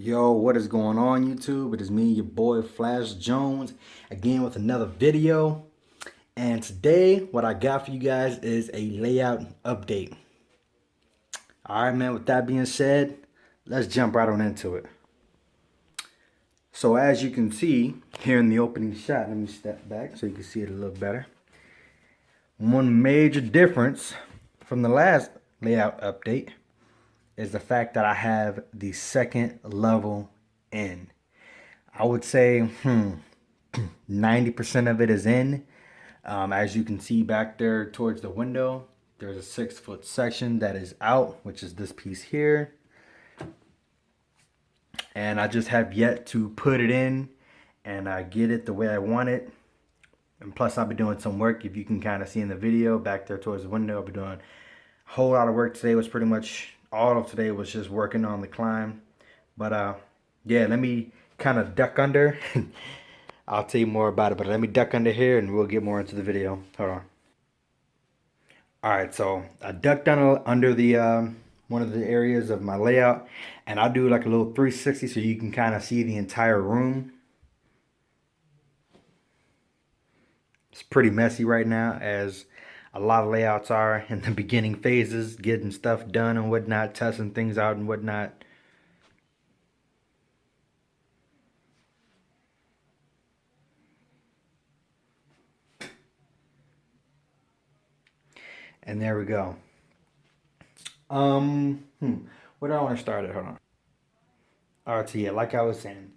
Yo, what is going on YouTube? It is me, your boy Flash Jones, again with another video. And today, what I got for you guys is a layout update. Alright man, with that being said, let's jump right on into it. So as you can see here in the opening shot, let me step back so you can see it a little better. One major difference from the last layout update is the fact that I have the second level in. I would say 90% of it is in. As you can see back there towards the window, there's a 6-foot section that is out, which is this piece here. And I just have yet to put it in and get it the way I want it. And plus I'll be doing some work. If you can kind of see in the video back there towards the window, I'll be doing a whole lot of work today. It was pretty much all of today was just working on the climb. But yeah, let me kind of duck under. I'll tell you more about it, but let me duck under here and we'll get more into the video. Hold on. Alright, so I ducked under the one of the areas of my layout, and I'll do like a little 360 so you can kind of see the entire room. It's pretty messy right now, as a lot of layouts are in the beginning phases, getting stuff done and whatnot, testing things out and whatnot. And there we go. Where do I want to start at? Hold on. Alright, so yeah, like I was saying,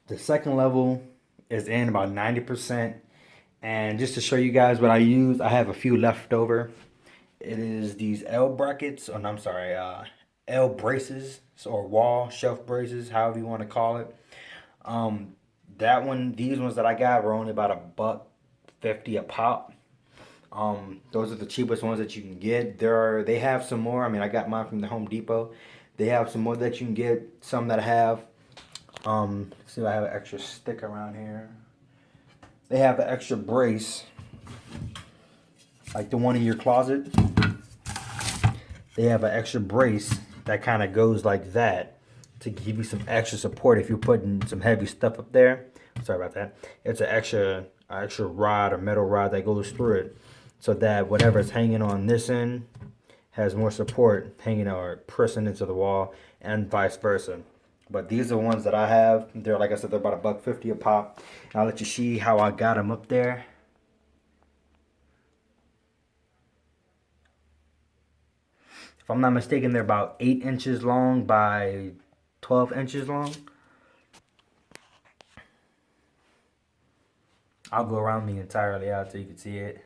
the second level is in about 90%. And just to show you guys what I use, I have a few left over. It is these L brackets, oh no, I'm sorry, L braces, or wall shelf braces, however you want to call it. These ones that I got were only about $1.50 a pop. Those are the cheapest ones that you can get. They have some more. I mean, I got mine from the Home Depot. They have some more that you can get. Some that have. See if I have an extra stick around here. They have an extra brace, like the one in your closet. They have an extra brace that kind of goes like that to give you some extra support if you're putting some heavy stuff up there. Sorry about that. It's an extra rod or metal rod that goes through it, so that whatever's hanging on this end has more support hanging or pressing into the wall, and vice versa. But these are the ones that I have. They're, like I said, they're about $1.50 a pop. And I'll let you see how I got them up there. If I'm not mistaken, they're about 8 inches long by 12 inches long. I'll go around the entire layout so you can see it.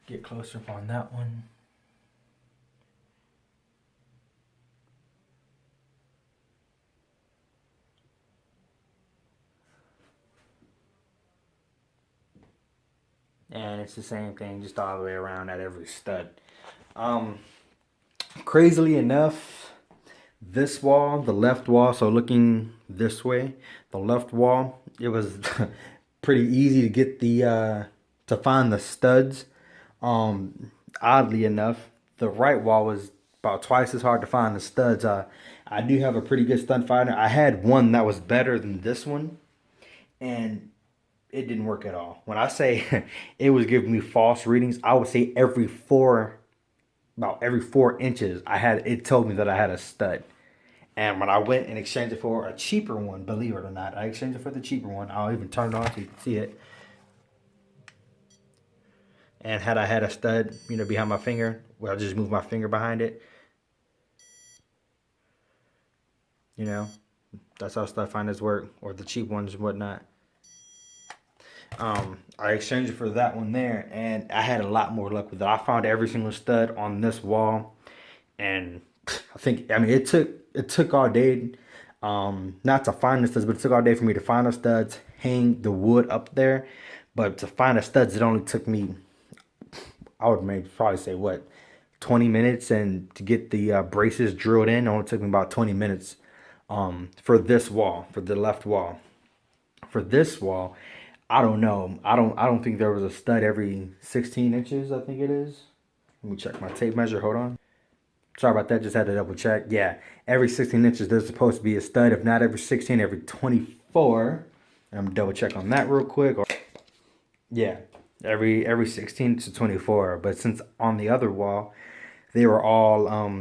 Get closer up on that one. And it's the same thing, just all the way around at every stud. Crazily enough, this wall, the left wall, so looking this way, the left wall, it was pretty easy to get the to find the studs. Oddly enough, the right wall was about twice as hard to find the studs. I do have a pretty good stud finder. I had one that was better than this one, and it didn't work at all. When I say it was giving me false readings, I would say about every 4 inches, it told me that I had a stud. And when I went and exchanged it for a cheaper one, believe it or not, I exchanged it for the cheaper one. I'll even turn it on so you can see it. And had I had a stud, behind my finger, well, I'll just move my finger behind it. That's how stud finders work, or the cheap ones and whatnot. I exchanged it for that one there, and I had a lot more luck with it. I found every single stud on this wall, and it took all day, not to find the studs, but it took all day for me to find the studs, hang the wood up there. But to find the studs, it only took me, I would maybe probably say, what, 20 minutes, and to get the braces drilled in, it only took me about 20 minutes. For this wall, for the left wall. For this wall, I don't know. I don't think there was a stud every 16 inches, I think it is. Let me check my tape measure. Hold on. Sorry about that. Just had to double check. Yeah, every 16 inches there's supposed to be a stud. If not every 16, every 24. And I'm double check on that real quick. Yeah, every 16 to 24. But since on the other wall they were all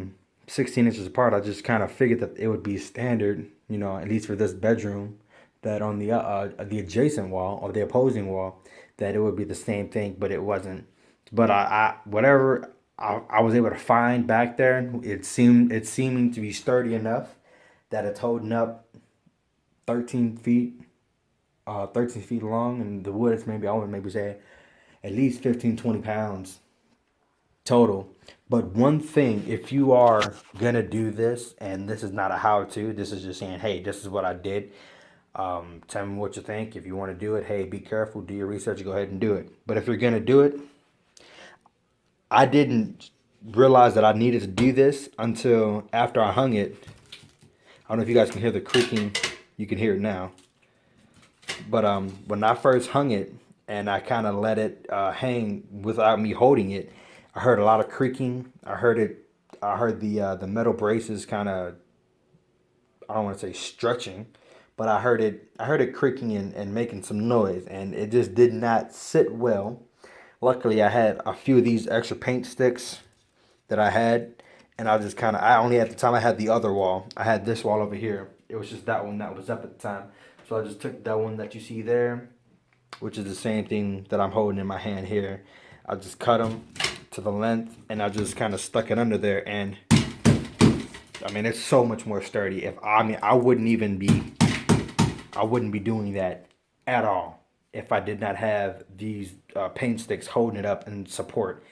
16 inches apart, I just kind of figured that it would be standard, you know, at least for this bedroom, that on the adjacent wall or the opposing wall, that it would be the same thing, but it wasn't. But I whatever I was able to find back there, it's seeming to be sturdy enough that it's holding up 13 feet 13 feet long, and the wood is maybe, I would maybe say, at least 15, 20 pounds total. But one thing, if you are gonna do this, and this is not a how-to, this is just saying, hey, this is what I did. Tell me what you think. If you want to do it, hey, be careful, do your research, go ahead and do it. But if you're gonna do it, I didn't realize that I needed to do this until after I hung it. I don't know if you guys can hear the creaking. You can hear it now. But when I first hung it and I kind of let it hang without me holding it, I heard a lot of creaking. I heard it. I heard the metal braces kind of, I don't want to say stretching, but I heard it. I heard it creaking and making some noise, and it just did not sit well. Luckily, I had a few of these extra paint sticks that I had, and I just kind of, I only at the time I had the other wall. I had this wall over here. It was just that one that was up at the time. So I just took that one that you see there, which is the same thing that I'm holding in my hand here. I just cut them to the length, and I just kind of stuck it under there, and I mean, it's so much more sturdy. If I mean, I wouldn't be doing that at all if I did not have these paint sticks holding it up in support.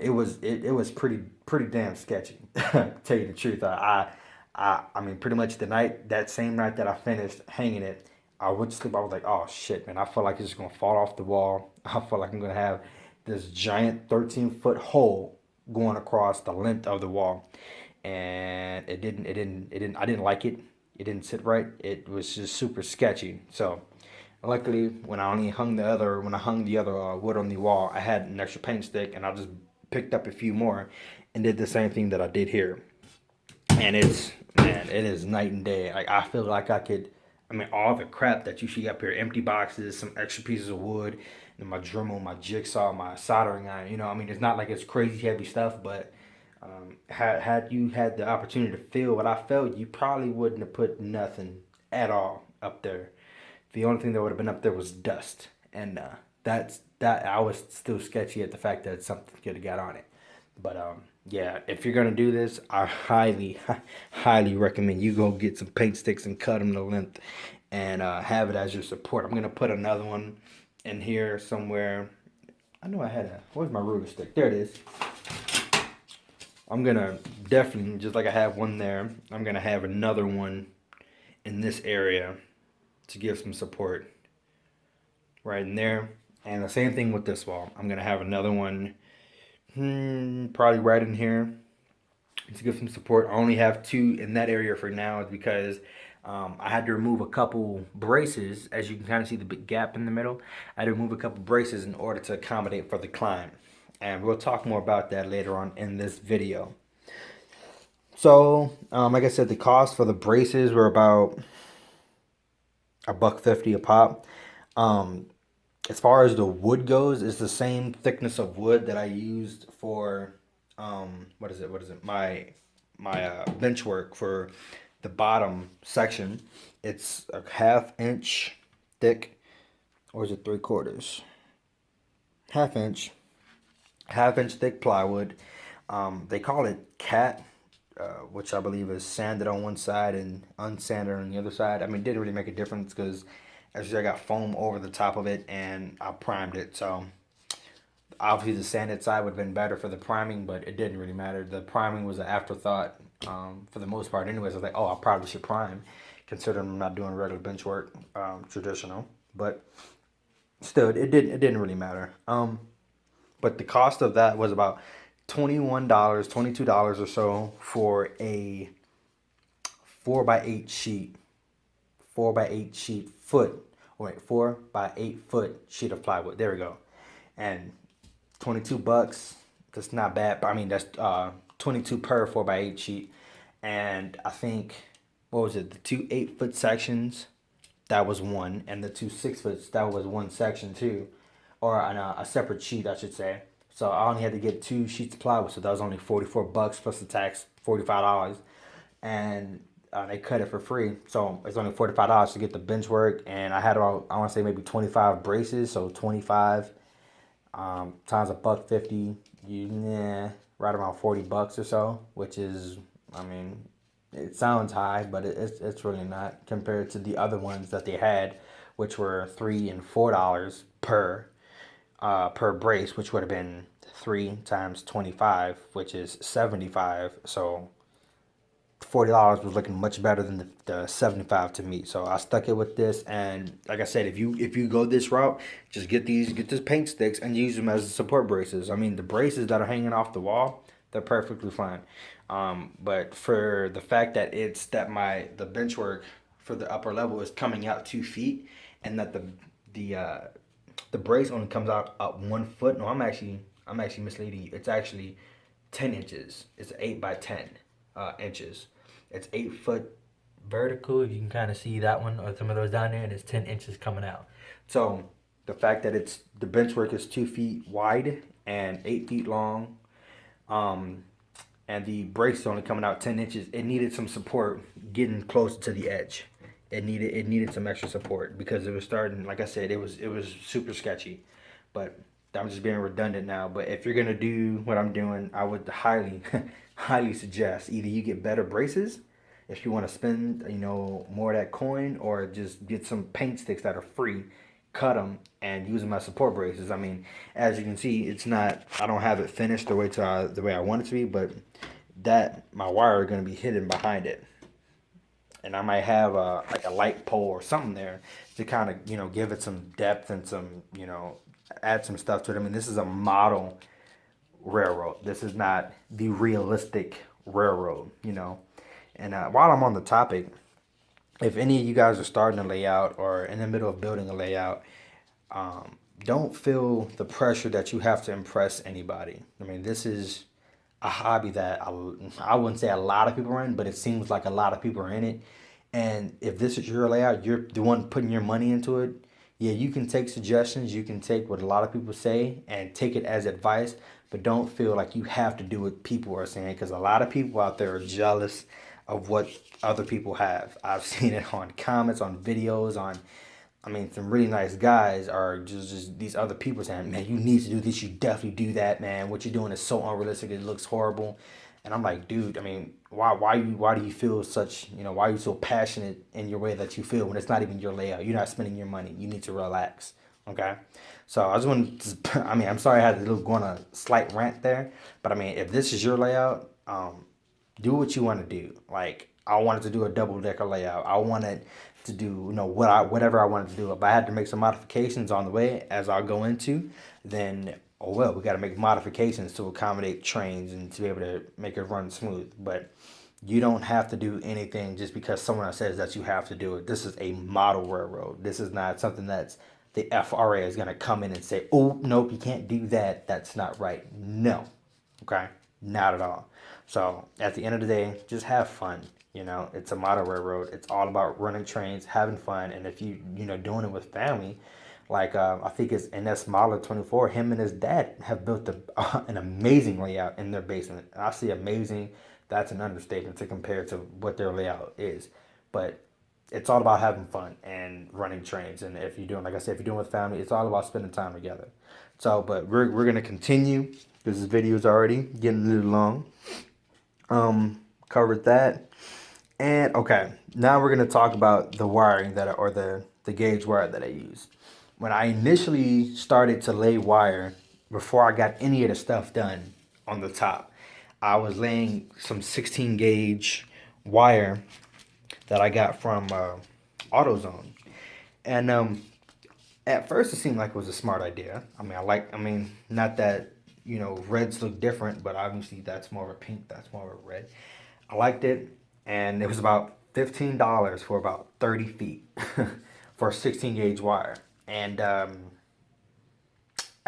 It was pretty damn sketchy. To tell you the truth, I mean, pretty much that same night that I finished hanging it, I would sleep. I was like, oh shit, man, I feel like it's just gonna fall off the wall. I feel like I'm gonna have this giant 13-foot hole going across the length of the wall, and I didn't like it. It didn't sit right. It was just super sketchy. So luckily, when I hung the other wood on the wall, I had an extra paint stick, and I just picked up a few more and did the same thing that I did here. And it is night and day. Like, I feel like I could. I mean, all the crap that you see up here, empty boxes, some extra pieces of wood, and my Dremel, my jigsaw, my soldering iron. You know, I mean, it's not like it's crazy heavy stuff, but had you had the opportunity to feel what I felt, you probably wouldn't have put nothing at all up there. The only thing that would have been up there was dust, and that I was still sketchy at the fact that something could have got on it. But yeah, if you're gonna do this, I highly recommend you go get some paint sticks and cut them to length, and have it as your support. I'm gonna put another one in here somewhere. I know I had where's my ruler stick? There it is. I'm gonna definitely, just like I have one there, I'm gonna have another one in this area to give some support right in there. And the same thing with this wall. I'm gonna have another one, probably right in here to give some support. I only have two in that area for now, is because I had to remove a couple braces. As you can kind of see the big gap in the middle, I had to remove a couple braces in order to accommodate for the climb. And we'll talk more about that later on in this video. So, like I said, the cost for the braces were about $1.50 a pop. As far as the wood goes, it's the same thickness of wood that I used for what is it? My bench work for the bottom section. It's a 1/2 inch thick, or is it 3/4? 1/2 inch, 1/2 inch thick plywood. They call it cat, which I believe is sanded on one side and unsanded on the other side. I mean, it didn't really make a difference because actually I got foam over the top of it and I primed it. So obviously the sanded side would have been better for the priming, but it didn't really matter. The priming was an afterthought for the most part. Anyways, I was like, oh, I probably should prime, considering I'm not doing regular bench work, traditional. But still, it didn't really matter. But the cost of that was about $21, $22 or so for a 4x8 sheet, 4x8 sheet foot, or wait, 4x8 foot sheet of plywood. There we go. And $22, that's not bad. I mean, that's 22 per 4x8 sheet, and I think what was it? The two 8 foot sections, that was one, and the two 6 foots, that was one section too, or a separate sheet, I should say. So I only had to get two sheets of plywood, so that was only $44 plus the tax, $45, and they cut it for free. So it's only $45 to get the bench work, and I had about, I want to say maybe 25 braces, so 25 times $1.50, right around $40 or so, which is, I mean, it sounds high, but it's really not compared to the other ones that they had, which were $3 and $4 per brace, which would have been 3 times 25, which is 75. So $40 was looking much better than the 75 to me. So I stuck it with this, and like I said, if you go this route, just get this paint sticks and use them as support braces. I mean, the braces that are hanging off the wall, they're perfectly fine. But for the fact that the bench work for the upper level is coming out 2 feet, and that the uh, the brace only comes out up 1 foot. No, I'm actually misleading you. It's actually 10 inches. It's 8 by 10 inches. It's 8 foot vertical. If you can kind of see that one or some of those down there, and it's 10 inches coming out. So the fact that the bench work is 2 feet wide and 8 feet long, um, and the brace is only coming out 10 inches, it needed some support getting closer to the edge. It needed some extra support because it was starting. Like I said, it was super sketchy, but I'm just being redundant now. But if you're gonna do what I'm doing, I would highly highly suggest either you get better braces if you want to spend more of that coin, or just get some paint sticks that are free, cut them and use them as support braces. I mean, as you can see, it's not, I don't have it finished the way I want it to be, but that my wire is going to be hidden behind it, and I might have like a light pole or something there to kind of give it some depth and some add some stuff to it. I mean, this is a model railroad. This is not the realistic railroad, And while I'm on the topic, if any of you guys are starting a layout or in the middle of building a layout, don't feel the pressure that you have to impress anybody. I mean, this is a hobby that I wouldn't say a lot of people are in, but it seems like a lot of people are in it. And if this is your layout, you're the one putting your money into it. Yeah, you can take suggestions, you can take what a lot of people say and take it as advice, but don't feel like you have to do what people are saying, because a lot of people out there are jealous of what other people have. I've seen it on comments, on videos, I mean, some really nice guys are just these other people saying, man, you need to do this. You definitely do that, man. What you're doing is so unrealistic. It looks horrible. And I'm like, dude, I mean, why do you feel such, why are you so passionate in your way that you feel when it's not even your layout? You're not spending your money. You need to relax. Okay. So I just want to, I mean, I'm sorry I had to go on a slight rant there, but I mean, if this is your layout, do what you want to do. Like, I wanted to do a double decker layout. I wanted to do whatever I wanted to do. If I had to make some modifications on the way, as I'll go into, then oh well, we got to make modifications to accommodate trains and to be able to make it run smooth. But you don't have to do anything just because someone says that you have to do it. This is a model railroad. This is not something that's the FRA is going to come in and say, oh, nope, you can't do that. That's not right. No. Okay? Not at all. So at the end of the day, just have fun. It's a model railroad. It's all about running trains, having fun. And if doing it with family, like I think it's NS Model 24, him and his dad have built an amazing layout in their basement. And I see amazing, that's an understatement to compare to what their layout is. But it's all about having fun and running trains. And if you're doing, like I said, if you're doing with family, it's all about spending time together. So, but we're gonna continue because this video is already getting a little long. Covered that. And okay, now we're gonna talk about the wiring or the gauge wire that I use. When I initially started to lay wire, before I got any of the stuff done on the top, I was laying some 16 gauge wire that I got from AutoZone, and at first it seemed like it was a smart idea. I mean, not that reds look different, but obviously that's more of a pink, that's more of a red. I liked it, and it was about $15 for about 30 feet for a 16 gauge wire. And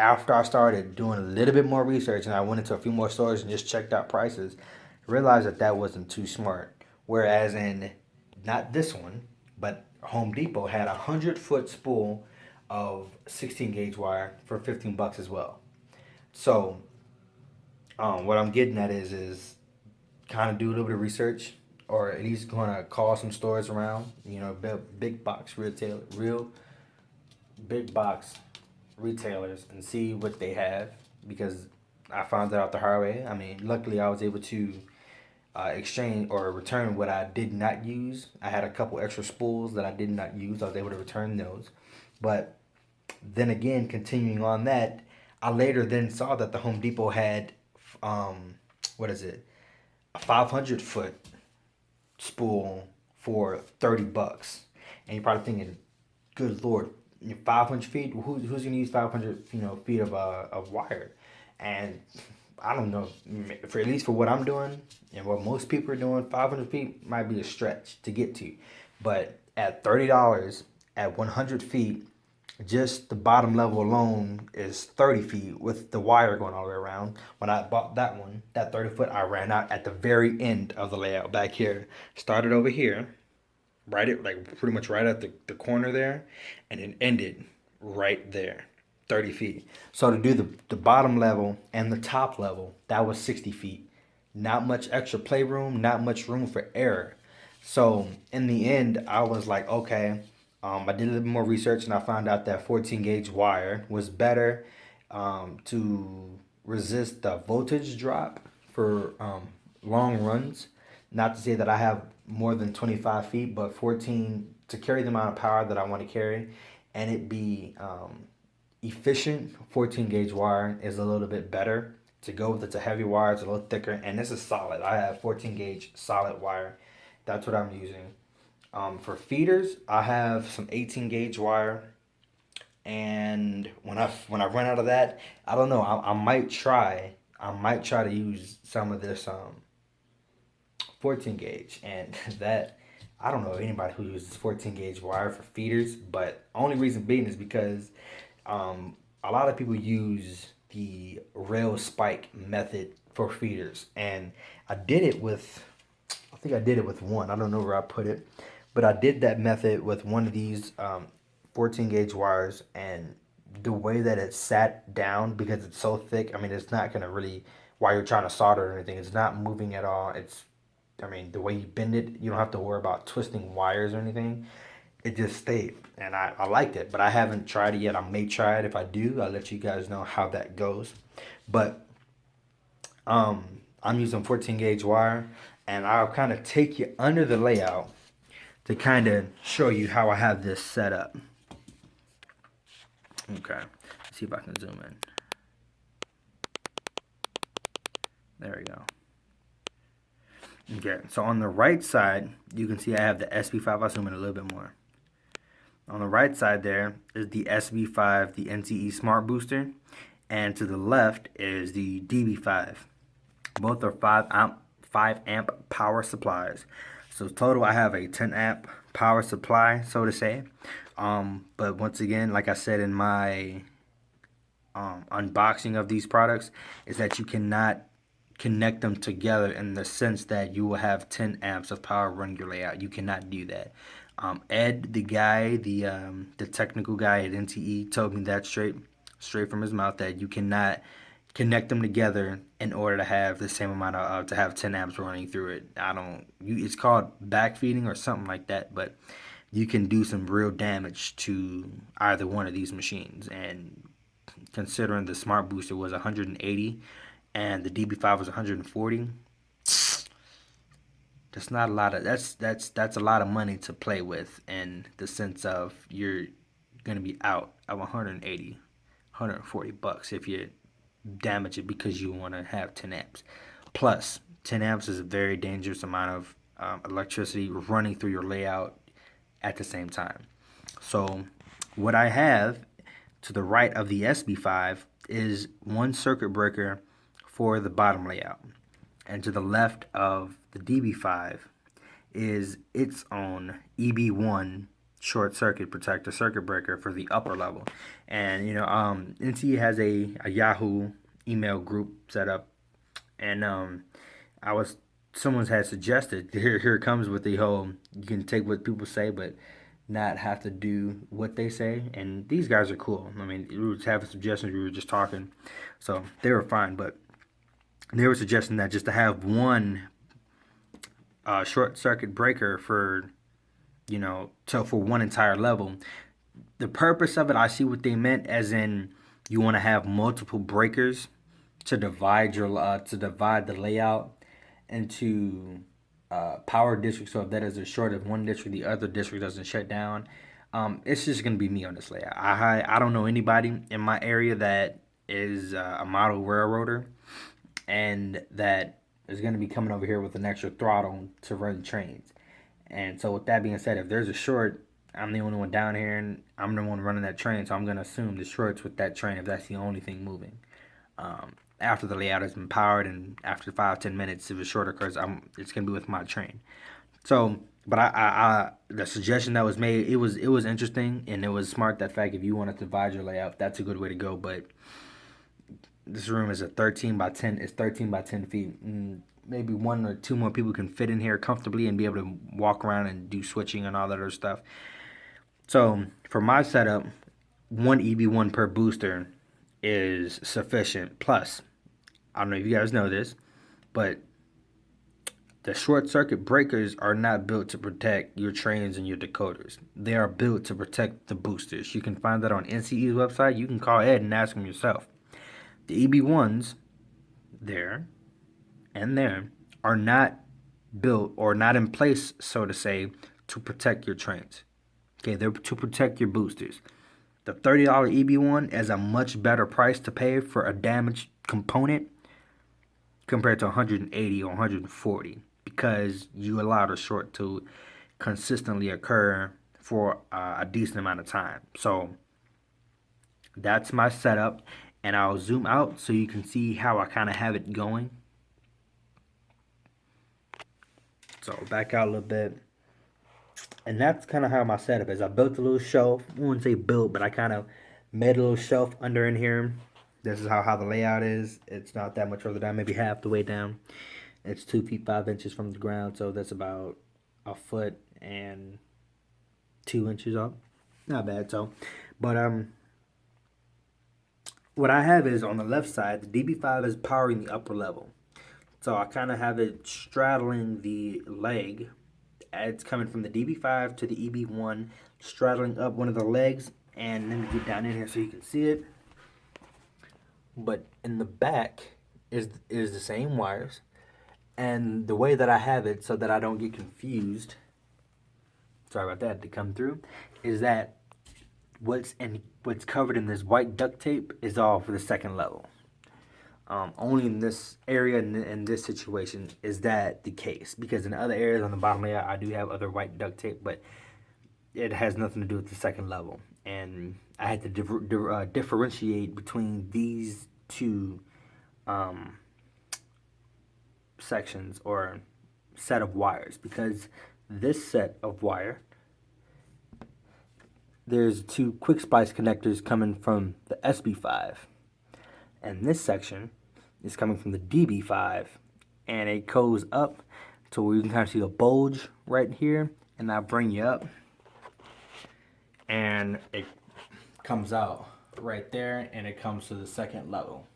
after I started doing a little bit more research and I went into a few more stores and just checked out prices, realized that that wasn't too smart. Whereas in not this one, but Home Depot had a 100-foot spool of 16 gauge wire for 15 bucks as well. So what I'm getting at is kind of do a little bit of research, or at least gonna call some stores around. You know, big box retail, real big box retailers, and see what they have, because I found that out the hard way. I mean, luckily I was able to exchange or return what I did not use. I had a couple extra spools that I did not use. I was able to return those, but then again, continuing on that, I later then saw that the Home Depot had what is it, a 500-foot spool for 30 bucks. And you're probably thinking, good lord, 500 feet? Who's gonna use 500 feet of wire? And I don't know, for at least for what I'm doing and what most people are doing, 500 feet might be a stretch to get to. But at $30 at 100 feet, just the bottom level alone is 30 feet with the wire going all the way around. When I bought that one, that 30 foot, I ran out at the very end of the layout back here. Started over here, right at like pretty much right at the corner there, and it ended right there, 30 feet. So to do the bottom level and the top level, that was 60 feet. Not much extra playroom, not much room for error. So in the end, I was like, okay. I did a little bit more research and I found out that 14 gauge wire was better to resist the voltage drop for long runs. Not to say that I have more than 25 feet, but 14 to carry the amount of power that I want to carry and it be efficient. 14 gauge wire is a little bit better to go with. It's a heavy wire, it's a little thicker, and this is solid. I have 14 gauge solid wire. That's what I'm using. For feeders, I have some 18 gauge wire, and when I run out of that, I don't know. I might try. I might try to use some of this 14 gauge, and that I don't know anybody who uses 14 gauge wire for feeders, but only reason being is because a lot of people use the rail spike method for feeders, and I did it with. I think I did it with one. I don't know where I put it, but I did that method with one of these 14 gauge wires, and the way that it sat down, because it's so thick, I mean, it's not going to really, while you're trying to solder or anything, it's not moving at all. I mean, the way you bend it, you don't have to worry about twisting wires or anything. It just stayed, and I liked it, but I haven't tried it yet. I may try it. If I do, I'll let you guys know how that goes. But I'm using 14 gauge wire, and I'll kind of take you under the layout to kind of show you how I have this set up. Okay, let's see if I can zoom in. There we go. Okay, so on the right side, you can see I have the SB5. I'll zoom in a little bit more. On the right side there is the SB5, the NCE Smart Booster, and to the left is the DB5. Both are 5 amp power supplies. So total, I have a 10 amp power supply, so to say. But once again, like I said in my unboxing of these products, is that you cannot connect them together in the sense that you will have 10 amps of power running your layout. You cannot do that. Ed, the guy, the technical guy at NTE, told me that straight from his mouth, that you cannot connect them together in order to have the same amount of to have 10 amps running through it. It's called backfeeding or something like that, but you can do some real damage to either one of these machines. And considering the Smart Booster was 180 and the DB5 was 140, that's not a lot of that's a lot of money to play with, in the sense of you're gonna be out of 180, 140 bucks if you damage it because you want to have 10 amps. Plus, 10 amps is a very dangerous amount of electricity running through your layout at the same time. So what I have to the right of the SB5 is one circuit breaker for the bottom layout, and to the left of the DB5 is its own EB1 short circuit protector circuit breaker for the upper level. And NCE has a Yahoo email group set up, and I was someone had suggested here it comes with the whole you can take what people say but not have to do what they say. And these guys are cool. I mean, we were having suggestions, we were just talking, so they were fine. But they were suggesting that just to have one short circuit breaker for for one entire level. The purpose of it, I see what they meant, as in you want to have multiple breakers to divide the layout into power districts. So if that is a short of one district, the other district doesn't shut down. It's just gonna be me on this layout. I don't know anybody in my area that is a model railroader and that is gonna be coming over here with an extra throttle to run trains. And so with that being said, if there's a short, I'm the only one down here and I'm the one running that train, so I'm gonna assume the short's with that train if that's the only thing moving. After the layout has been powered and after 5-10 minutes, if a short occurs, it's gonna be with my train. So, but I the suggestion that was made, it was interesting and it was smart. That fact, if you want to divide your layout, that's a good way to go. But this room is a 13 by 10. It's 13 by 10 feet. And maybe one or two more people can fit in here comfortably and be able to walk around and do switching and all that other stuff. So for my setup, one EB1 per booster is sufficient. Plus, I don't know if you guys know this, but the short circuit breakers are not built to protect your trains and your decoders. They are built to protect the boosters. You can find that on NCE's website. You can call Ed and ask him yourself. The EB1s there and there are not built or not in place, so to say, to protect your trains. Okay, they're to protect your boosters. The $30 EB1 is a much better price to pay for a damaged component compared to 180 or 140 because you allowed a short to consistently occur for a decent amount of time. So that's my setup, and I'll zoom out so you can see how I kind of have it going. So back out a little bit. And that's kind of how my setup is. I built a little shelf. I wouldn't say built, but I kind of made a little shelf under in here. This is how the layout is. It's not that much further down, maybe half the way down. It's 2 feet 5 inches from the ground, so that's about a foot and 2 inches up. Not bad. So, but what I have is on the left side, the DB5 is powering the upper level. So I kind of have it straddling the leg. It's coming from the DB5 to the EB1, straddling up one of the legs. And let me get down in here so you can see it. But in the back is the same wires. And the way that I have it so that I don't get confused, sorry about that, to come through, is that what's covered in this white duct tape is all for the second level. Only in this area, in this situation, is that the case. Because in other areas on the bottom layer, I do have other white duct tape, but it has nothing to do with the second level. And I had to differentiate between these two sections or set of wires. Because this set of wire, there's two quick splice connectors coming from the SB5. And this section is coming from the DB5, and it goes up to where you can kind of see the bulge right here, and I bring you up, and it comes out right there, and it comes to the second level,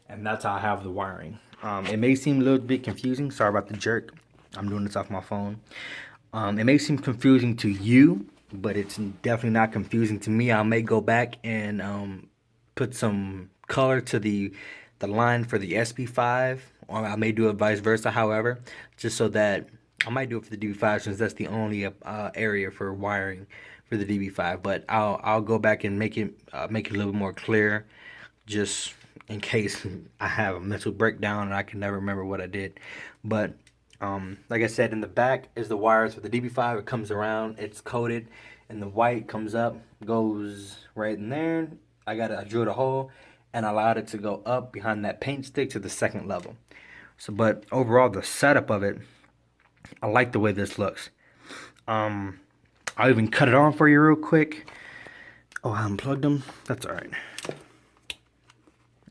and that's how I have the wiring. It may seem a little bit confusing. Sorry about the jerk. I'm doing this off my phone. It may seem confusing to you, but it's definitely not confusing to me. I may go back and put some color to the line for the SB5, or I may do it vice versa. However, just so that I might do it for the DB5 since that's the only area for wiring for the DB5. But I'll go back and make it a little more clear, just in case I have a mental breakdown and I can never remember what I did. But like I said, in the back is the wires for the DB5. It comes around, it's coated, and the white comes up, goes right in there. I drilled a hole and allowed it to go up behind that paint stick to the second level. So, but overall, the setup of it, I like the way this looks. I'll even cut it on for you real quick. Oh, I unplugged them. That's all right.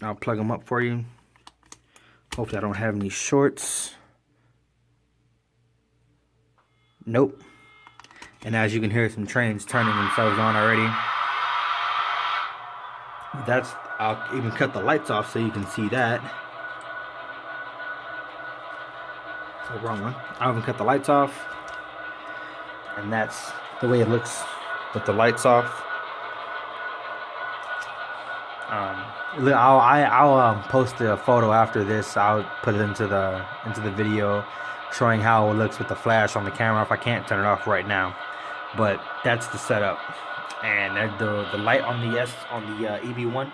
I'll plug them up for you. Hopefully I don't have any shorts. Nope. And as you can hear, some trains turning themselves on already. I'll even cut the lights off so you can see that. Oh, wrong one. I'll even cut the lights off. And that's the way it looks with the lights off. I'll post a photo after this. I'll put it into the video, showing how it looks with the flash on the camera if I can't turn it off right now. But that's the setup, and the light on the EV1.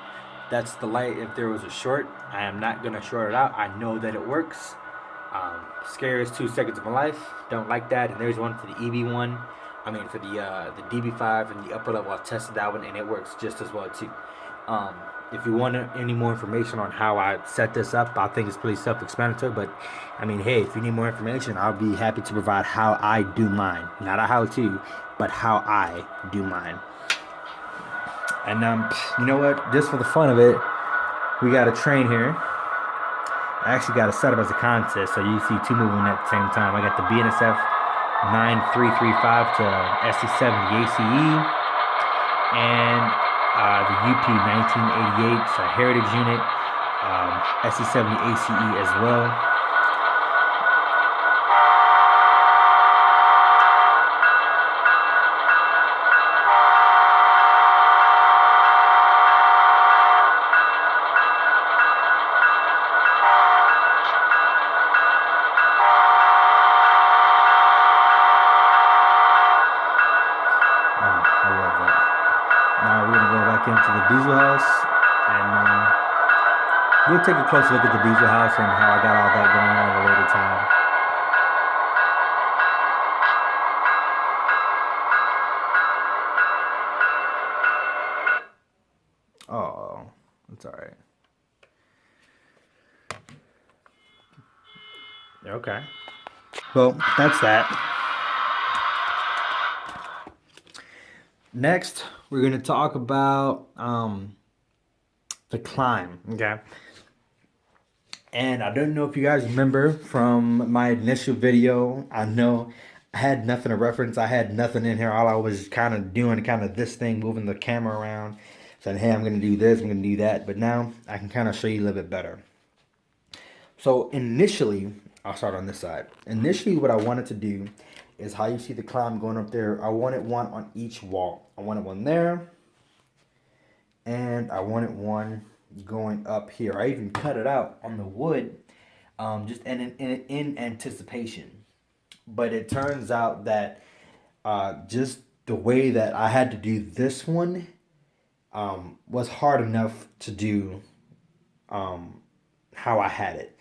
That's the light if there was a short. I am not gonna short it out. I know that it works. Scariest 2 seconds of my life. Don't like that. And there's one for the EV1. I mean for the DB5 and the upper level. I tested that one and it works just as well too. If you want any more information on how I set this up, I think it's pretty self-explanatory. But I mean, hey, if you need more information, I'll be happy to provide how I do mine. Not a how-to, but how I do mine. And you know what? Just for the fun of it, we got a train here. I actually got it set up as a contest, so you see two moving at the same time. I got the BNSF 9335 to SC70 ACE and the UP 1988, it's a heritage unit, SC70 ACE as well. I love that. Now we're gonna go back into the diesel house, and we'll take a closer look at the diesel house and how I got all that going on at a later time. Oh, that's all right. Okay. Well, that's that. Next, we're going to talk about the climb, okay? And I don't know if you guys remember from my initial video, I know I had nothing to reference. I had nothing in here. All I was kind of doing this thing, moving the camera around, saying, hey, I'm going to do this, I'm going to do that. But now I can kind of show you a little bit better. So initially, I'll start on this side. Initially, what I wanted to do is how you see the climb going up there. I wanted one on each wall. I wanted one there, and I wanted one going up here. I even cut it out on the wood, just in anticipation. But it turns out that just the way that I had to do this one was hard enough to do how I had it.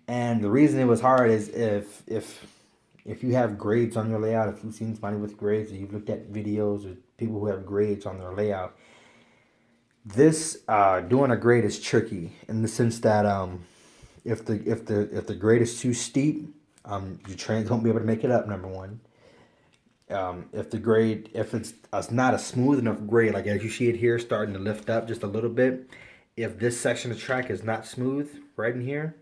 And the reason it was hard is if you have grades on your layout, if you've seen somebody with grades, or you've looked at videos or people who have grades on their layout, this doing a grade is tricky in the sense that if the grade is too steep, your trains won't be able to make it up. Number one, if it's not a smooth enough grade, like as you see it here, starting to lift up just a little bit, if this section of track is not smooth right in here,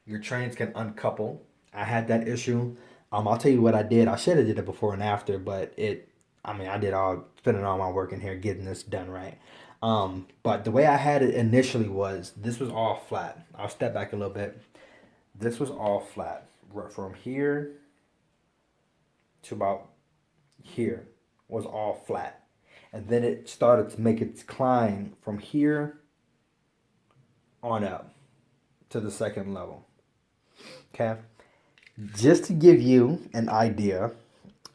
your trains can uncouple. I had that issue. I'll tell you what I did. I should have did it before and after, but I did spending all my work in here getting this done right. But the way I had it initially was, this was all flat. I'll step back a little bit. This was all flat. From here to about here was all flat. And then it started to make its climb from here on up to the second level. Okay, just to give you an idea,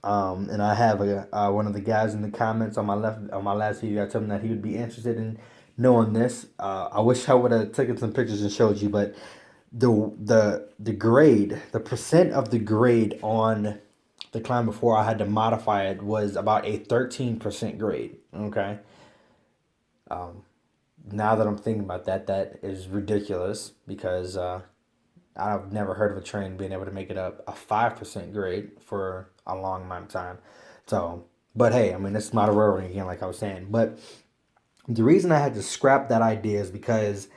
and I have one of the guys in the comments on my last video. I told him that he would be interested in knowing this. I wish I would have taken some pictures and showed you, but the grade, the percent of the grade on the climb before I had to modify it was about a 13% grade. Okay. Now that I'm thinking about that, that is ridiculous because I've never heard of a train being able to make it up a 5% grade for a long amount of time. So, but hey, I mean, it's not a railroading again, like I was saying. But the reason I had to scrap that idea is because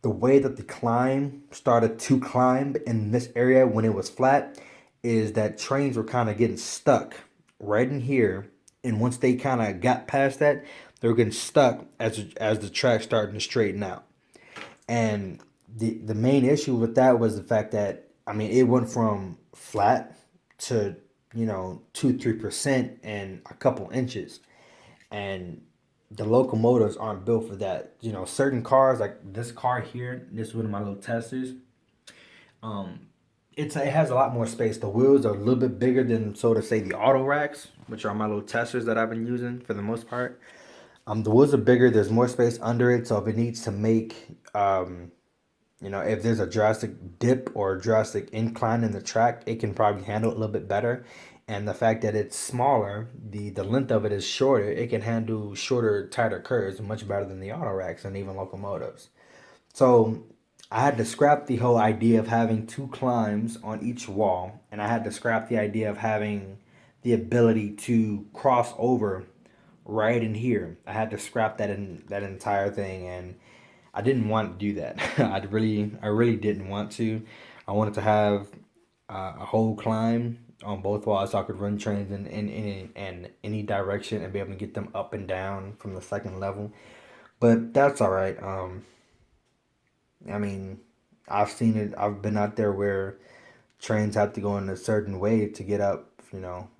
the way that the climb started to climb in this area when it was flat is that trains were kind of getting stuck right in here, and once they kind of got past that, they were getting stuck as the track starting to straighten out. And the main issue with that was the fact that, I mean, it went from flat to 2-3% in a couple inches, and the locomotives aren't built for that. Certain cars like this car here, this is one of my little testers. Um, it has a lot more space. The wheels are a little bit bigger than, so to say, the auto racks, which are my little testers that I've been using for the most part. The wheels are bigger. There's more space under it, so if it needs to make if there's a drastic dip or a drastic incline in the track, it can probably handle it a little bit better. And the fact that it's smaller, the length of it is shorter, it can handle shorter, tighter curves much better than the auto racks and even locomotives. So I had to scrap the whole idea of having two climbs on each wall, and I had to scrap the idea of having the ability to cross over right in here. I had to scrap that entire thing, and I didn't want to do that. I really didn't want to. I wanted to have a whole climb on both walls so I could run trains in any direction and be able to get them up and down from the second level. But that's all right. I mean, I've seen it. I've been out there where trains have to go in a certain way to get up,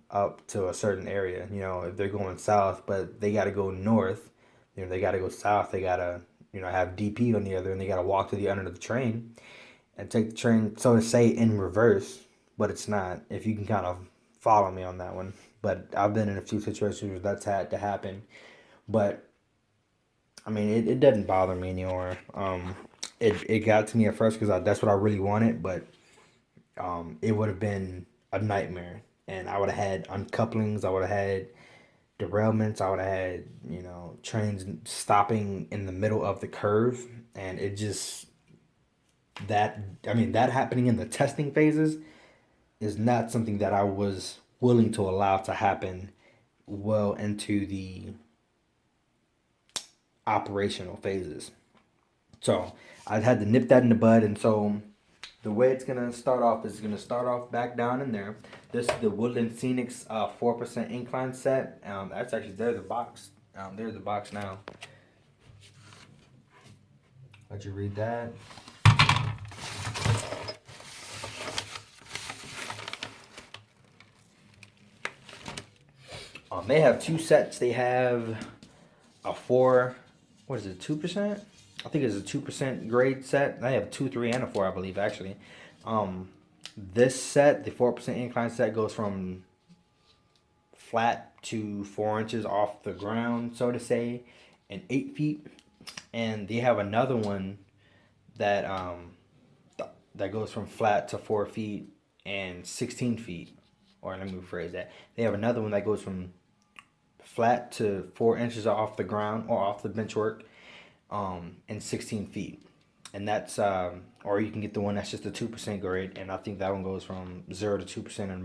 up to a certain area. If they're going south, but they got to go north, they got to go south. They got to, have DP on the other, and they got to walk to the end of the train and take the train, so to say, in reverse. But it's not. If you can kind of follow me on that one. But I've been in a few situations where that's had to happen. But I mean, it doesn't bother me anymore. It got to me at first because that's what I really wanted, but it would have been a nightmare, and I would have had uncouplings. I would have had derailments. I would have had trains stopping in the middle of the curve, and it just that I mean that happening in the testing phases is not something that I was willing to allow to happen well into the operational phases. So I had to nip that in the bud, and so the way it's gonna start off is gonna start off back down in there. This is the Woodland Scenics 4% incline set. That's actually there's the box. There's the box now. Let you read that. They have two sets. They have a four. What is it? 2%? I think it's a 2% grade set. They have a 2, 3, and a 4, I believe, actually. Um, this set, the 4% incline set, goes from flat to 4 inches off the ground, so to say, and 8 feet. And they have another one that that goes from flat to 4 feet and 16 feet. Or let me rephrase that. They have another one that goes from flat to 4 inches off the ground or off the benchwork, and 16 feet. And that's or you can get the one that's just a 2% grade, and I think that one goes from 0 to 2% in